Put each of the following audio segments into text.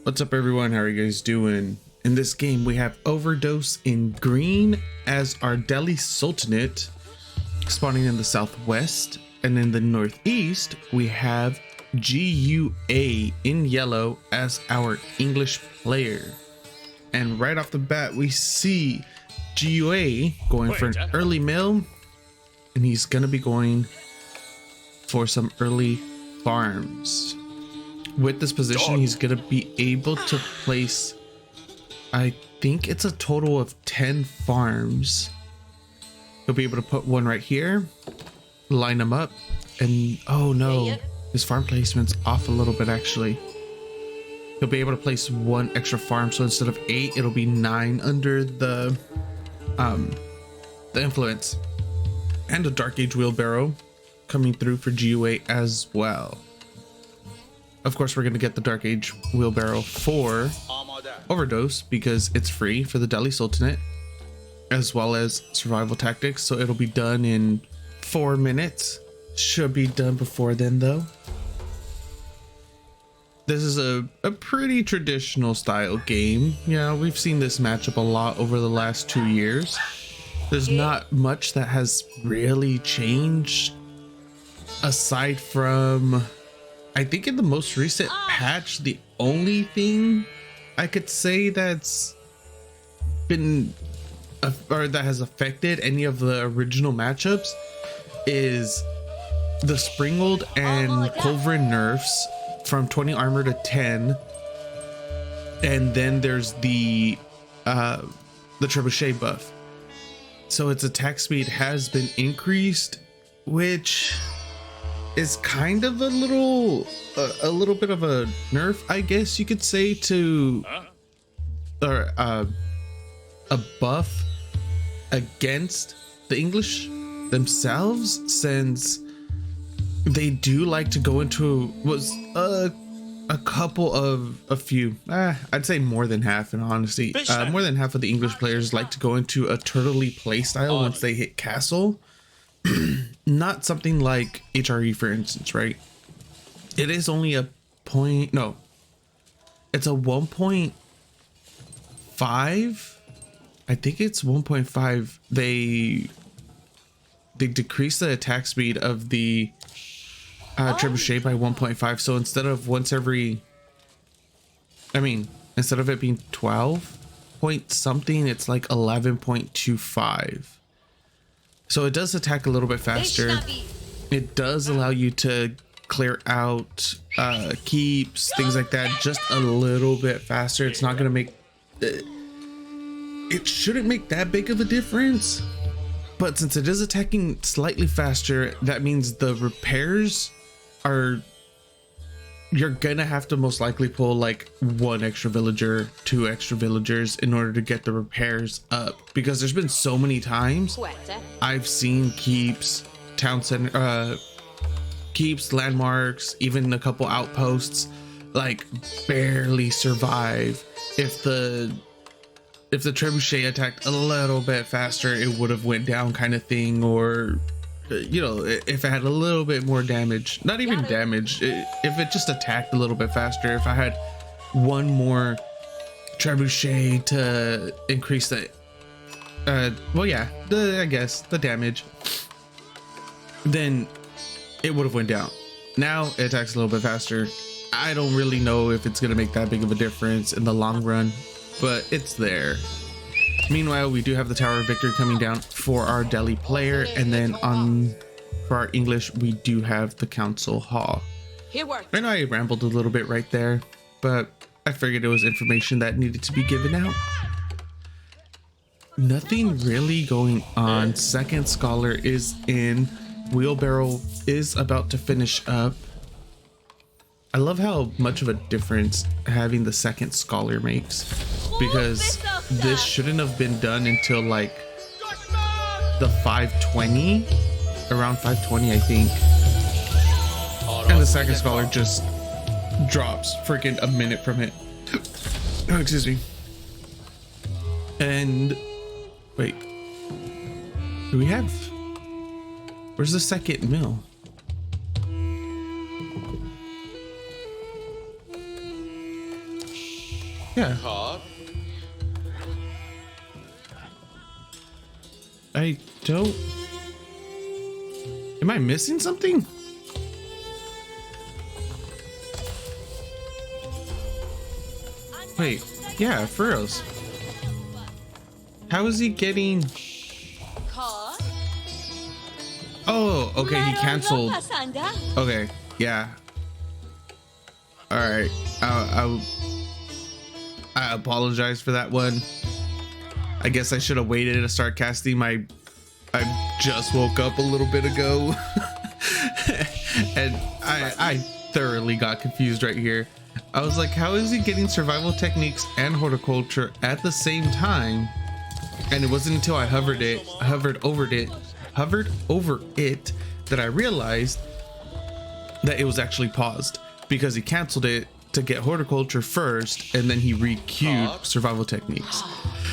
What's up everyone, how are you guys doing? In this game we have Overdoze in green as our Delhi Sultanate spawning in the southwest, and in the northeast we have GUA in yellow as our English player. And right off the bat we see GUA going for an early mill, and he's gonna be going for some early farms. With this position, he's gonna be able to place, I think it's a total of 10 farms. He'll be able to put one right here, line them up, and oh no, his farm placement's off a little bit actually. He'll be able to place one extra farm, so instead of 8, it'll be 9 under the influence. And a Dark Age wheelbarrow coming through for GUA as well. Of course, we're going to get the Dark Age wheelbarrow for Overdoze because it's free for the Delhi Sultanate, as well as survival tactics. So it'll be done in 4 minutes. Should be done before then though. This is a pretty traditional style game. Yeah, we've seen this matchup a lot over the last 2 years. There's not much that has really changed aside from, I think in the most recent patch, the only thing I could say that's been or that has affected any of the original matchups is the Springald and Culverin nerfs from 20 armor to 10, and then there's the trebuchet buff. So its attack speed has been increased, which is kind of a little bit of a nerf, I guess you could say, to or a buff against the English themselves, since they do like to go into a few, I'd say more than half, in honesty, more than half of the English players like to go into a turtley playstyle once they hit castle. Not something like HRE, for instance, right? It is only a point, no, it's a 1.5. I think it's 1.5. They decrease the attack speed of the trebuchet by 1.5. So instead of instead of it being 12 point something, it's like 11.25. So it does attack a little bit faster. It does allow you to clear out keeps, things like that, just a little bit faster. It's not gonna make it shouldn't make that big of a difference, but since it is attacking slightly faster, that means the repairs are, you're gonna have to most likely pull like 1 extra villager, 2 extra villagers in order to get the repairs up, because there's been so many times I've seen keeps, town center, keeps, landmarks, even a couple outposts like barely survive. If the trebuchet attacked a little bit faster, it would have went down, kind of thing. Or you know, if it had a little bit more damage, not even damage, if it just attacked a little bit faster, if I had 1 more trebuchet to increase the I guess the damage, then it would have went down. Now it attacks a little bit faster. I don't really know if it's gonna make that big of a difference in the long run, but it's there. Meanwhile, we do have the Tower of Victory coming down for our Delhi player, and then for our English, we do have the Council Hall. I know I rambled a little bit right there, but I figured it was information that needed to be given out. Nothing really going on. Second Scholar is in. Wheelbarrow is about to finish up. I love how much of a difference having the Second Scholar makes, because this shouldn't have been done until like the 520, around 520 I think, and the Second Scholar just drops freaking a minute from it. Oh, excuse me. And wait, do we have, where's the second mill? Yeah. I don't... Am I missing something? Wait, yeah, for reals. How is he getting... Oh, okay, he canceled. Okay, yeah. All right, I apologize for that one. I guess I should have waited to start casting. I just woke up a little bit ago, and I thoroughly got confused right here. I was like, how is he getting survival techniques and horticulture at the same time? And it wasn't until I hovered over it that I realized that it was actually paused, because he canceled it to get horticulture first, and then he re-queued survival techniques.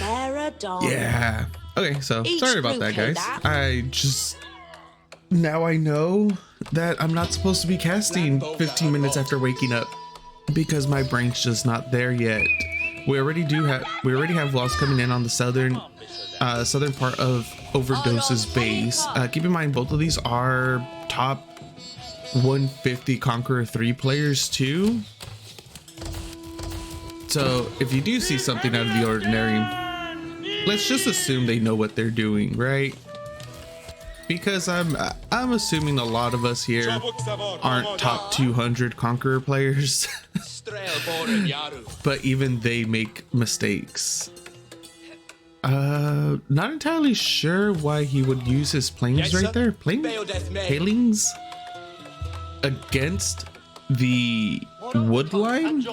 Yeah. Okay, so sorry about that, guys. Now I know that I'm not supposed to be casting 15 minutes after waking up, because my brain's just not there yet. We already have walls coming in on the southern part of Overdoze's base. Keep in mind, both of these are top 150 Conqueror 3 players too. So if you do see something out of the ordinary, let's just assume they know what they're doing, right? Because I'm assuming a lot of us here aren't top 200 Conqueror players. But even they make mistakes. Not entirely sure why he would use his planes right there. Palings against the wood line.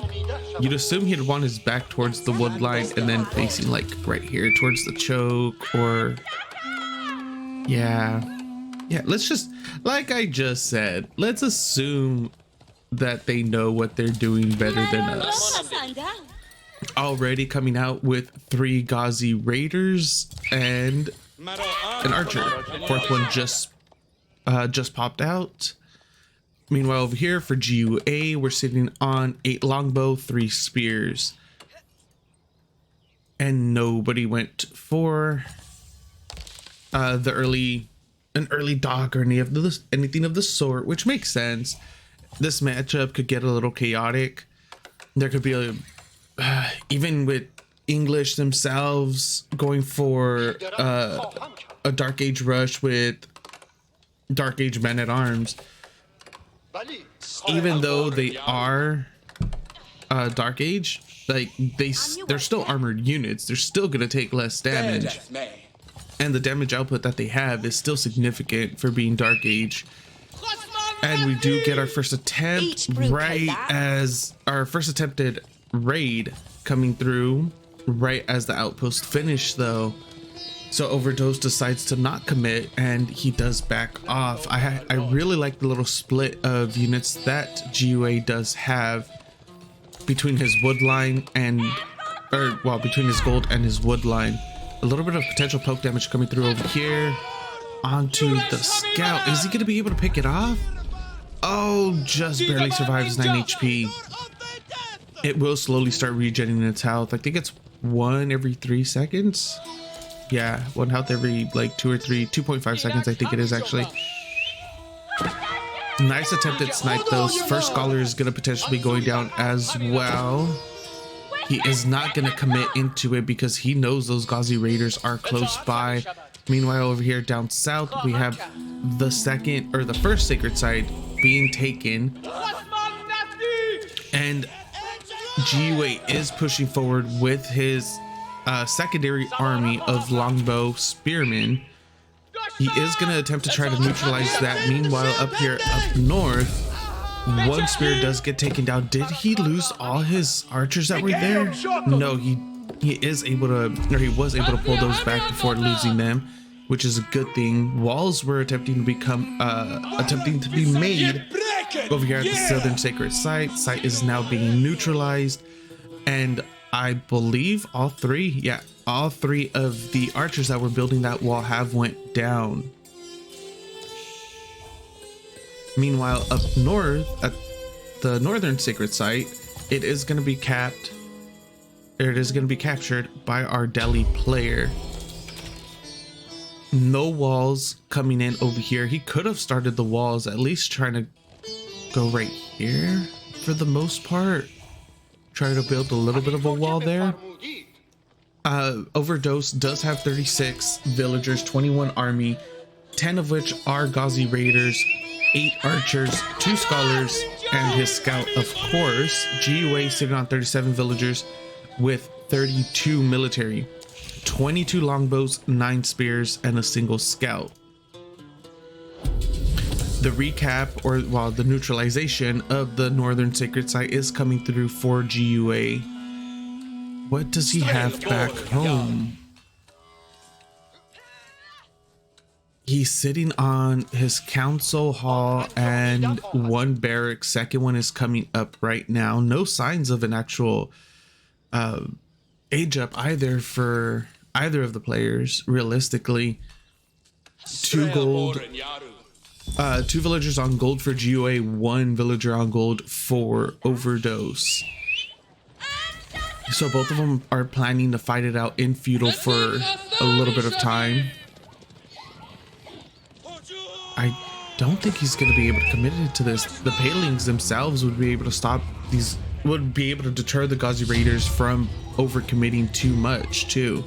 You'd assume he'd want his back towards the wood line and then facing like right here towards the choke, or yeah, let's just, like I just said, let's assume that they know what they're doing better than us. Already coming out with 3 Ghazi Raiders and an Archer. 4th one just popped out. Meanwhile, over here for GUA, we're sitting on 8 longbow, 3 spears, and nobody went for an early dock or anything of the sort, which makes sense. This matchup could get a little chaotic. There could be even with English themselves going for a Dark Age rush with Dark Age men at arms. Even though they are Dark Age, like they're still armored units. They're still gonna take less damage, and the damage output that they have is still significant for being Dark Age. And we do get our first attempt right as our first attempted raid coming through right as the outpost finished though. So Overdoze decides to not commit, and he does back off. I really like the little split of units that GUA does have between his wood line between his gold and his wood line. A little bit of potential poke damage coming through over here onto the scout. Is he gonna be able to pick it off? Oh, just barely survives 9 HP. It will slowly start regenerating its health. I think it's 1 every 3 seconds. Yeah, 1 health every like 2 or 3, 2.5 seconds I think it is actually. Nice attempted snipe though. First scholar is gonna potentially be going down as well. He is not gonna commit into it because he knows those Ghazi Raiders are close by. Meanwhile, over here down south, we have the first sacred site being taken, and GUA is pushing forward with his secondary army of longbow spearmen. He is going to attempt to try to neutralize that. Meanwhile, up here up north, 1 spear does get taken down. Did he lose all his archers that were there? No, he was able to pull those back before losing them, which is a good thing. Walls were attempting to be made over here at the southern sacred site. Site is now being neutralized, and I believe all 3 of the archers that were building that wall have went down. Meanwhile, up north at the northern sacred site, it is going to be capped It is going to be captured by our Delhi player. No walls coming in over here. He could have started the walls, at least trying to go right here for the most part. Try to build a little bit of a wall there. Overdose does have 36 villagers, 21 army, 10 of which are Ghazi Raiders, 8 archers, 2 scholars, and his scout, of course. GUA sitting on 37 villagers with 32 military, 22 longbows, 9 spears, and a single scout. The recap, or well, the neutralization of the northern sacred site is coming through for GUA. What does he have back home? He's sitting on his council hall and 1 barrack. Second one is coming up right now. No signs of an actual age up either for either of the players, realistically. 2 gold. 2 villagers on gold for GUA, 1 villager on gold for Overdose. So both of them are planning to fight it out in feudal for a little bit of time. I don't think he's going to be able to commit it to this. The Palings themselves would be able to stop these, would be able to deter the Ghazi Raiders from overcommitting too much too.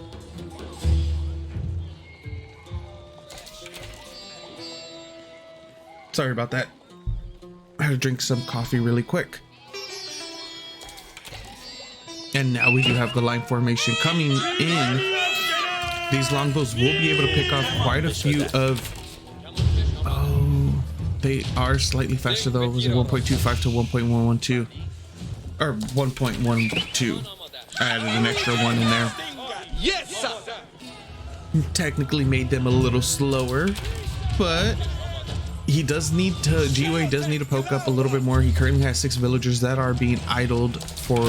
Sorry about that. I had to drink some coffee really quick. And now we do have the line formation coming in. These longbows will be able to pick off quite a few of... Oh, they are slightly faster though. Was it 1.25 to 1.112? Or 1.12. I added an extra 1 in there. Yes! Technically made them a little slower, but... He does need to, GUA does need to poke up a little bit more. He currently has 6 villagers that are being idled for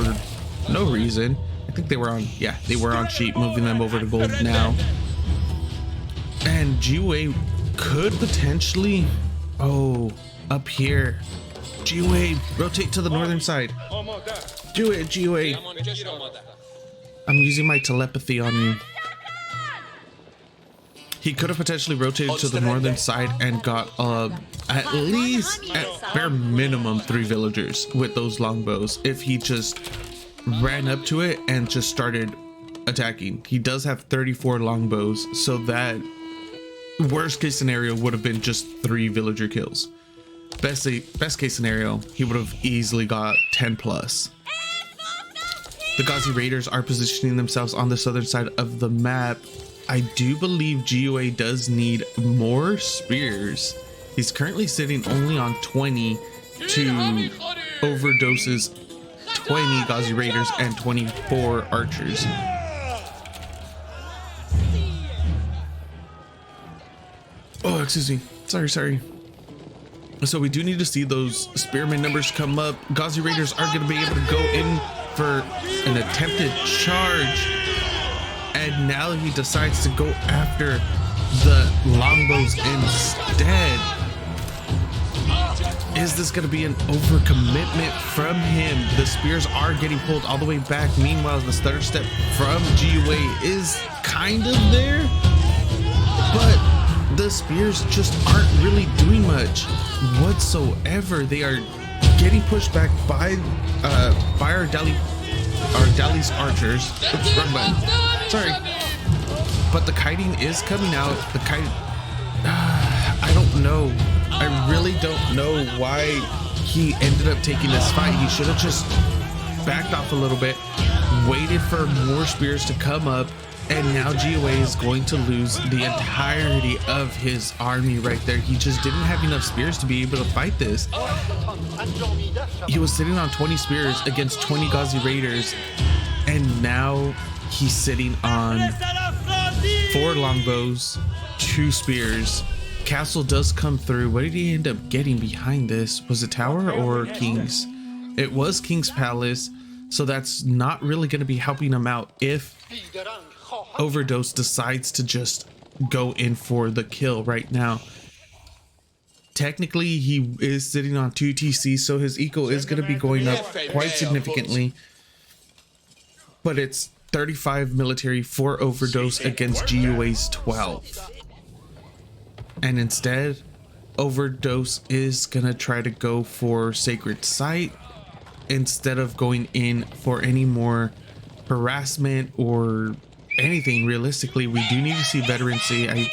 no reason. I think they were on, yeah, they were on sheep, moving them over to gold now. And GUA could potentially, oh, up here. GUA, rotate to the northern side. Do it, GUA. I'm using my telepathy on you. He could have potentially rotated to the northern side and got at least, at bare minimum, 3 villagers with those longbows if he just ran up to it and just started attacking. He does have 34 longbows, so that worst case scenario would have been just 3 villager kills. Best case scenario, he would have easily got 10 plus. The Ghazi Raiders are positioning themselves on the southern side of the map. I do believe GUA does need more spears. He's currently sitting only on 20 to Overdoses 20 Ghazi Raiders and 24 archers. Oh, excuse me. Sorry. So we do need to see those spearman numbers come up. Ghazi Raiders are going to be able to go in for an attempted charge. And now he decides to go after the longbows instead. Is this going to be an overcommitment from him? The spears are getting pulled all the way back. Meanwhile, the stutter step from GUA is kind of there, but the spears just aren't really doing much whatsoever. They are getting pushed back by our Delhi's archers. Oops, wrong button. Sorry, but the kiting is coming out. The kite, I don't know. I really don't know why he ended up taking this fight. He should have just backed off a little bit, waited for more spears to come up, and now GUA is going to lose the entirety of his army right there. He just didn't have enough spears to be able to fight this. He was sitting on 20 spears against 20 Ghazi Raiders, and now he's sitting on 4 longbows, 2 spears. Castle does come through. What did he end up getting behind this? Was it Tower or King's? It was King's Palace, so that's not really going to be helping him out if Overdose decides to just go in for the kill right now. Technically, he is sitting on 2 TC, so his eco is going to be going up quite significantly. but it's 35 military for Overdose against GUA's 12. And instead, Overdose is gonna try to go for Sacred Site instead of going in for any more harassment or anything. Realistically, we do need to see veterancy. I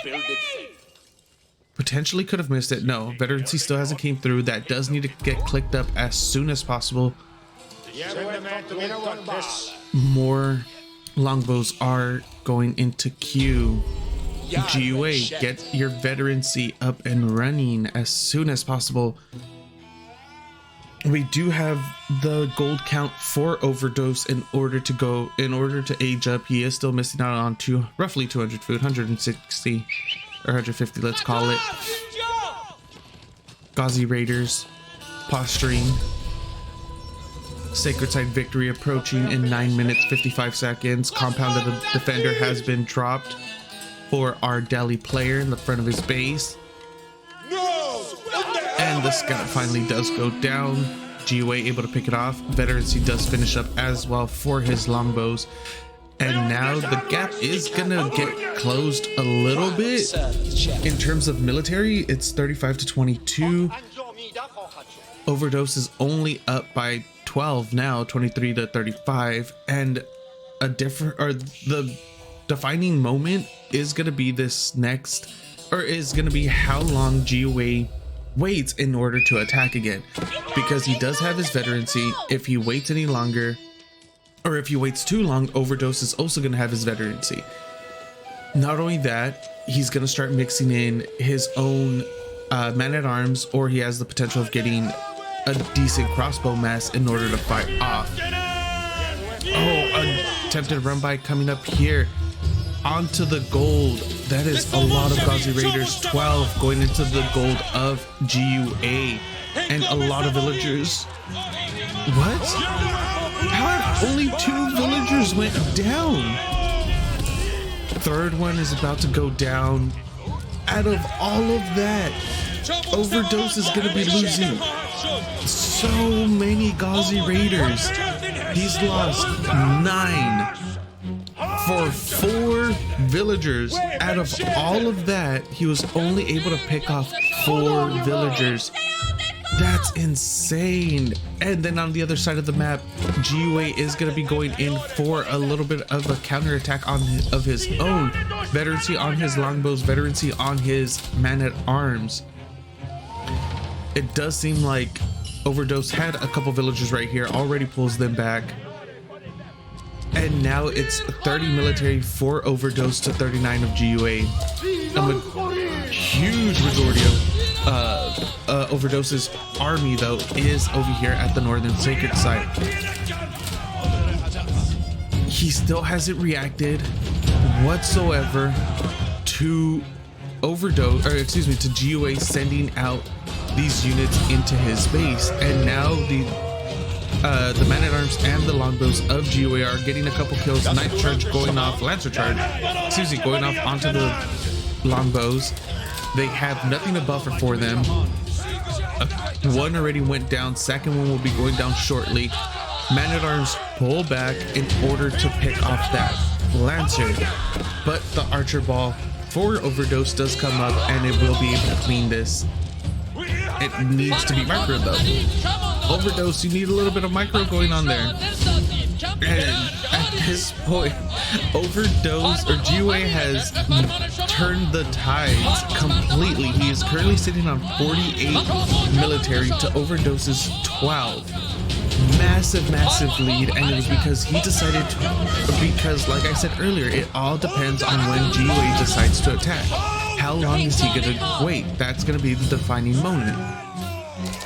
potentially could have missed it. No, veterancy still hasn't came through. That does need to get clicked up as soon as possible. More longbows are going into queue. GUA, get your veterancy up and running as soon as possible. We do have the gold count for Overdose in order to age up. He is still missing out on roughly 200 food, 160 or 150, let's call it. Gauzy Raiders posturing. Sacred Side victory approaching in 9 minutes 55 seconds. Compound of the Defender has been dropped for our Delhi player in the front of his base. And the scout finally does go down. GUA able to pick it off. Veterancy does finish up as well for his longbows. And now the gap is gonna get closed a little bit. In terms of military, it's 35 to 22. Overdose is only up by 12 now, 23 to 35. And the defining moment is gonna be how long GUA waits in order to attack again, because he does have his veterancy. If he waits any longer, or if he waits too long, Overdose is also going to have his veterancy. Not only that, he's going to start mixing in his own man-at-arms, or he has the potential of getting a decent crossbow mass in order to fight off. Oh, attempted run by coming up here onto the gold. That is a lot of Gauzy Raiders. 12 going into the gold of GUA, and a lot of villagers. What? How only 2 villagers went down? Third one is about to go down. Out of all of that, Overdose is going to be losing so many Gauzy Raiders. He's lost 9 for 4 villagers. Out of all of that, he was only able to pick off 4 villagers. That's insane. And then on the other side of the map, GUA is going to be going in for a little bit of a counterattack of his own. Veterancy on his longbows, veterancy on his man-at-arms. It does seem like Overdose had a couple villagers right here, already pulls them back. And now it's 30 military for Overdose to 39 of GUA. A huge majority of Overdose's army, though, is over here at the northern sacred site. He still hasn't reacted whatsoever to to GUA sending out these units into his base. And now the man-at-arms and the longbows of GUA are getting a couple kills. Knife charge going off, Lancer charge, going off onto the longbows. They have nothing to buffer for them. One already went down, second one will be going down shortly. Man-at-arms pull back in order to pick off that Lancer, but the archer ball for Overdose does come up, and it will be able to clean this. It needs to be micro though. Overdose, you need a little bit of micro going on there. And at this point, Overdose or GUA has turned the tides completely. He is currently sitting on 48 military to Overdose's 12. Massive lead, and it was because he decided because like I said earlier, it all depends on when GUA decides to attack. How long is he gonna wait? That's gonna be the defining moment.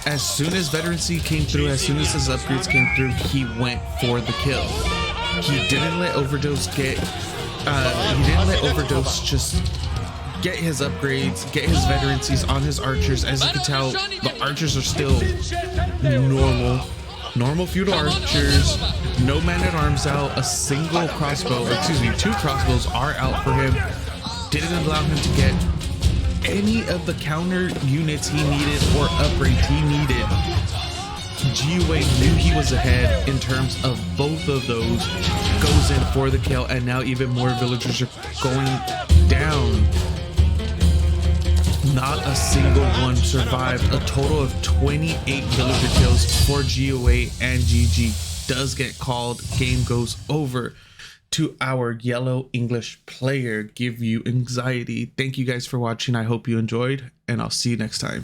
As soon as veterancy came through, as soon as his upgrades came through, he went for the kill. He didn't let Overdose just get his upgrades, get his veterancies on his archers. As you can tell, the archers are still normal feudal archers, no man-at-arms out, a single crossbow, or excuse me, 2 crossbows are out for him. Didn't allow him to get any of the counter units he needed or upgrades he needed. GUA knew he was ahead in terms of both of those, goes in for the kill, and now even more villagers are going down. Not a single one survived. A total of 28 villager kills for GUA, and GG does get called. Game goes over to our yellow English player. Give you anxiety. Thank you guys for watching. I hope you enjoyed, and I'll see you next time.